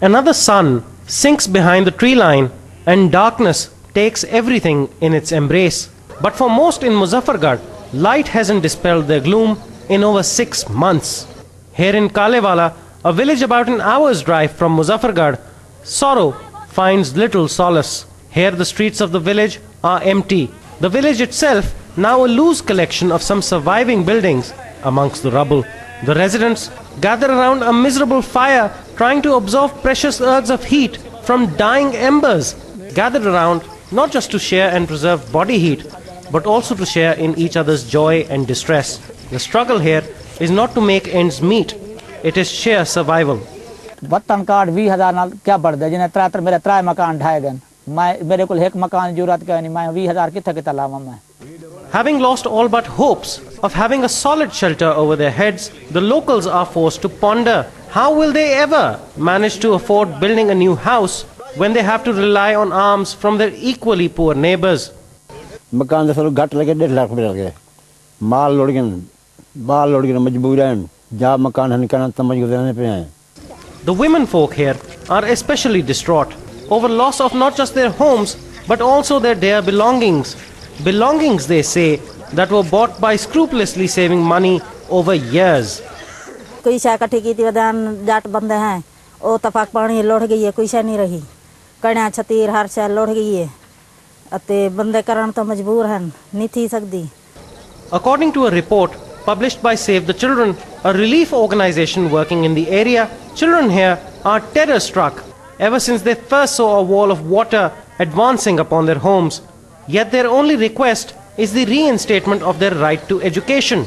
Another sun sinks behind the tree line and darkness takes everything in its embrace. But for most in Muzaffargarh, light hasn't dispelled their gloom in over 6 months. Here in Kalewala, a village about an hour's drive from Muzaffargarh, sorrow finds little solace. Here the streets of the village are empty. The village itself now a loose collection of some surviving buildings amongst the rubble. The residents gather around a miserable fire, trying to absorb precious ergs of heat from dying embers, gathered around not just to share and preserve body heat, but also to share in each other's joy and distress. The struggle here is not to make ends meet, it is sheer survival. वतन card 20,000 नाल क्या बढ़ दे जिन्हें त्रै मेरे त्रै मकान ढाए गए मैं मेरे को एक मकान जरूरत का नहीं मैं 20,000 कितना लावा मैं. Having lost all but hopes of having a solid shelter over their heads, the locals are forced to ponder how will they ever manage to afford building a new house when they have to rely on alms from their equally poor neighbors. मकान दे सरो घट लगे 1.5 लाख रुपए लगे माल load के बाल load के मजबूर हैं जा मकान हन करना समझ गुजरने पे हैं. The women folk here are especially distraught over loss of not just their homes but also their dear belongings. Belongings, they say, that were bought by scrupulously saving money over years. कोई शय इकट्ठी की थी वदान जाट बंदे हैं ओ तफाक पानी लोड़ गई है कोई शय नहीं रही कणिया छतीर हर शय लोड़ गई है अते बंदे करन तो मजबूर हैं नहीं थी सकदी. According to a report published by Save the Children, a relief organization working in the area, children here are terror struck ever since they first saw a wall of water advancing upon their homes. Yet their only request is the reinstatement of their right to education.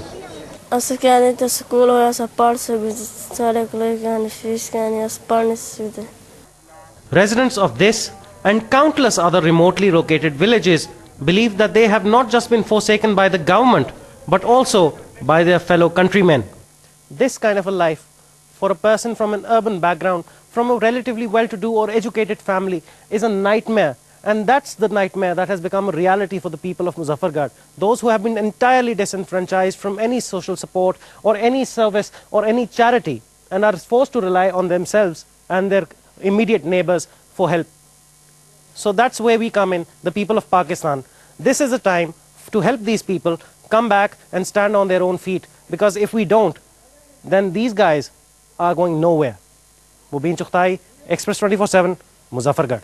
Residents of this and countless other remotely located villages believe that they have not just been forsaken by the government but also by their fellow countrymen. This kind of a life for a person from an urban background, from a relatively well-to-do or educated family, is a nightmare. And that's the nightmare that has become a reality for the people of Muzaffargarh. Those who have been entirely disenfranchised from any social support or any service or any charity and are forced to rely on themselves and their immediate neighbors for help. So that's where we come in, the people of Pakistan. This is a time to help these people come back and stand on their own feet, because if we don't, then these guys are going nowhere. Mubin Chughtai, Express 24/7, Muzaffargarh.